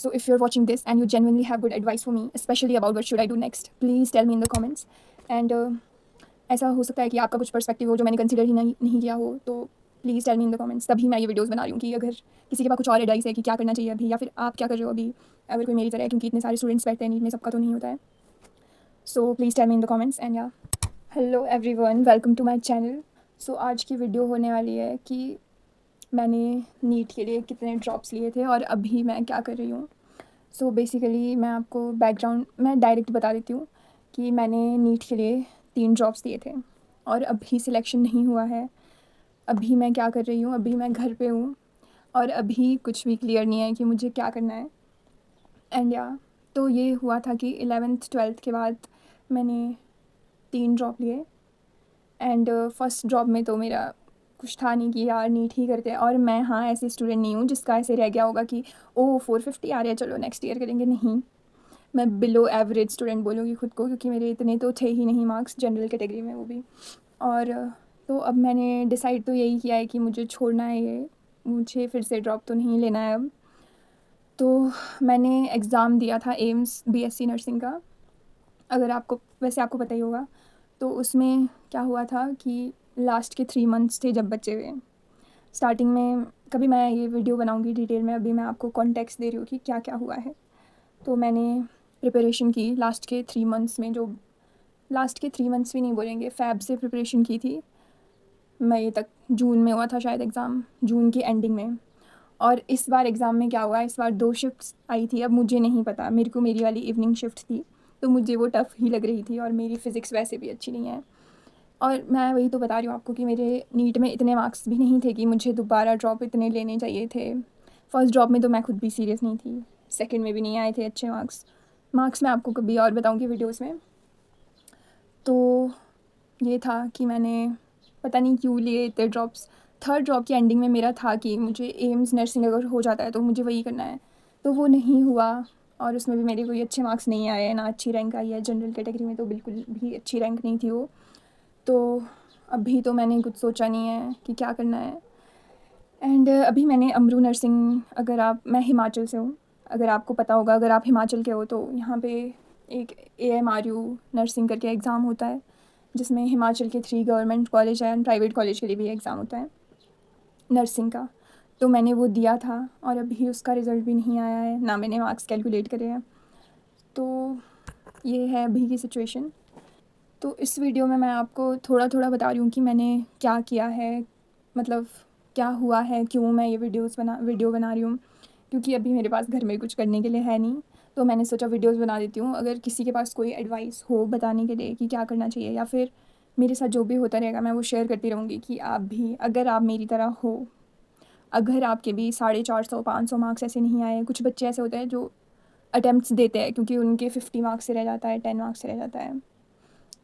So if you're watching this and you genuinely have good advice for me, especially about what should I do next, please tell me in the comments. And ऐसा हो सकता है कि आपका कुछ perspective हो जो मैंने कंसिडर ही नहीं किया हो, तो please tell me in the comments. तभी मैं ये वीडियोस बना रही हूँ कि अगर किसी के पास कुछ और एडवाइस है कि क्या करना चाहिए अभी, या फिर आप क्या कर रहे हो अभी, अगर कोई मेरी तरह है, क्योंकि इतने सारे स्टूडेंट्स बैठते हैं नीट में, सबका तो नहीं होता है। So please tell me in the comments and yeah hello everyone, welcome to my channel. So आज की वीडियो होने वाली है कि मैंने नीट के लिए कितने ड्रॉप्स लिए थे और अभी मैं क्या कर रही हूँ। सो बेसिकली मैं आपको बैकग्राउंड मैं डायरेक्ट बता देती हूँ कि मैंने नीट के लिए 3 ड्रॉप्स दिए थे और अभी सिलेक्शन नहीं हुआ है। अभी मैं क्या कर रही हूँ, अभी मैं घर पे हूँ और अभी कुछ भी क्लियर नहीं है कि मुझे क्या करना है। एंड या तो ये हुआ था कि 11th-12th के बाद मैंने 3 ड्रॉप लिए। एंड फर्स्ट ड्रॉप में तो मेरा कुछ था नहीं कि यार नीट ही करते हैं, और मैं हाँ ऐसी स्टूडेंट नहीं हूँ जिसका ऐसे रह गया होगा कि ओ 450 आ रहे हैं चलो नेक्स्ट ईयर करेंगे। नहीं, मैं बिलो एवरेज स्टूडेंट बोलूँगी खुद को, क्योंकि मेरे इतने तो थे ही नहीं मार्क्स जनरल कैटेगरी में, वो भी। और तो अब मैंने डिसाइड तो यही किया है कि मुझे छोड़ना है ये, मुझे फिर से ड्रॉप तो नहीं लेना है अब। तो मैंने एग्ज़ाम दिया था एम्स बीएससी नर्सिंग का, अगर आपको वैसे आपको पता ही होगा। तो उसमें क्या हुआ था कि लास्ट के 3 मंथ्स थे जब बचे हुए। स्टार्टिंग में कभी मैं ये वीडियो बनाऊंगी डिटेल में, अभी मैं आपको कॉन्टेक्स्ट दे रही हूँ कि क्या क्या हुआ है। तो मैंने प्रिपरेशन की लास्ट के 3 मंथ्स में, जो लास्ट के 3 मंथ्स भी नहीं बोलेंगे, फ़ैब से प्रिपरेशन की थी। मई तक, जून में हुआ था शायद एग्ज़ाम, जून की एंडिंग में। और इस बार एग्ज़ाम में क्या हुआ, इस बार 2 शिफ्ट्स आई थी। अब मुझे नहीं पता, मेरे को मेरी वाली इवनिंग शिफ्ट थी, तो मुझे वो टफ़ ही लग रही थी, और मेरी फ़िज़िक्स वैसे भी अच्छी नहीं है। और मैं वही तो बता रही हूँ आपको कि मेरे नीट में इतने मार्क्स भी नहीं थे कि मुझे दोबारा ड्रॉप इतने लेने चाहिए थे। फर्स्ट ड्रॉप में तो मैं खुद भी सीरियस नहीं थी, सेकंड में भी नहीं आए थे अच्छे मार्क्स। मार्क्स मैं आपको कभी और बताऊँगी वीडियोस में। तो ये था कि मैंने पता नहीं क्यों लिए इतने ड्रॉप्स। थर्ड ड्रॉप की एंडिंग में मेरा था कि मुझे एम्स नर्सिंग अगर हो जाता है तो मुझे वही करना है, तो वो नहीं हुआ। और उसमें भी मेरे कोई अच्छे मार्क्स नहीं आए, ना अच्छी रैंक आई है, जनरल कैटेगरी में तो बिल्कुल भी अच्छी रैंक नहीं थी वो। तो अभी तो मैंने कुछ सोचा नहीं है कि क्या करना है। एंड अभी मैंने अमरू नर्सिंग, अगर आप, मैं हिमाचल से हूँ, अगर आपको पता होगा, अगर आप हिमाचल के हो तो यहाँ पे एक AMRU नर्सिंग करके एग्ज़ाम होता है, जिसमें हिमाचल के 3 गवर्नमेंट कॉलेज है एंड प्राइवेट कॉलेज के लिए भी एग्ज़ाम होता है नर्सिंग का। तो मैंने वो दिया था और अभी उसका रिज़ल्ट भी नहीं आया है, ना मैंने मार्क्स कैलकुलेट करे हैं। तो ये है अभी की सिचुएशन। तो इस वीडियो में मैं आपको थोड़ा थोड़ा बता रही हूँ कि मैंने क्या किया है, मतलब क्या हुआ है, क्यों मैं ये वीडियो बना रही हूँ। क्योंकि अभी मेरे पास घर में कुछ करने के लिए है नहीं, तो मैंने सोचा वीडियोस बना देती हूँ। अगर किसी के पास कोई एडवाइस हो बताने के लिए कि क्या करना चाहिए, या फिर मेरे साथ जो भी होता रहेगा मैं वो शेयर करती रहूँगी कि आप भी, अगर आप मेरी तरह हो, अगर आपके भी 450-500 मार्क्स ऐसे नहीं आए। कुछ बच्चे ऐसे होते हैं जो अटैम्प्ट्स देते हैं क्योंकि उनके 50 मार्क्स से रह जाता है, 10 मार्क्स से रह जाता है,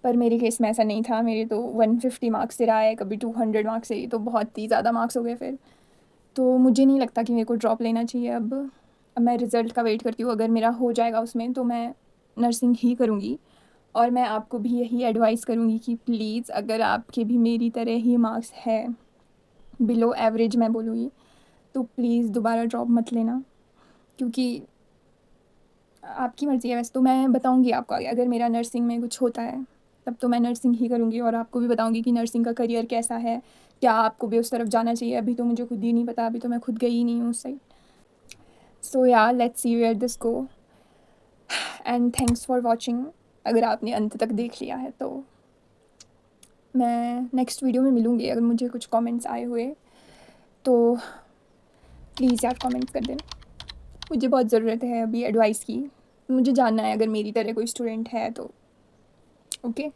पर मेरे केस में ऐसा नहीं था। मेरे तो 150 मार्क्स से रहा है, कभी 200 मार्क्स से, ये तो बहुत ही ज़्यादा मार्क्स हो गए फिर। तो मुझे नहीं लगता कि मेरे को ड्रॉप लेना चाहिए अब मैं रिज़ल्ट का वेट करती हूँ। अगर मेरा हो जाएगा उसमें तो मैं नर्सिंग ही करूँगी। और मैं आपको भी यही एडवाइस करूँगी कि प्लीज़, अगर आपके भी मेरी तरह ही मार्क्स है, बिलो एवरेज मैं बोलूँगी, तो प्लीज़ दोबारा ड्रॉप मत लेना, क्योंकि आपकी मर्ज़ी है। वैसे तो मैं बताऊँगी आपको आगे, अगर मेरा नर्सिंग में कुछ होता है तब तो मैं नर्सिंग ही करूँगी, और आपको भी बताऊँगी कि नर्सिंग का करियर कैसा है, क्या आपको भी उस तरफ जाना चाहिए। अभी तो मुझे खुद ही नहीं पता, अभी तो मैं खुद गई ही नहीं हूँ उस side. So yeah let's see where this go, and thanks for watching. अगर आपने अंत तक देख लिया है तो मैं नेक्स्ट वीडियो में मिलूँगी। अगर मुझे कुछ कमेंट्स आए हुए तो प्लीज़ यार कमेंट कर देना, मुझे बहुत ज़रूरत है अभी एडवाइस की। मुझे जानना है अगर मेरी तरह कोई स्टूडेंट है तो। ओके।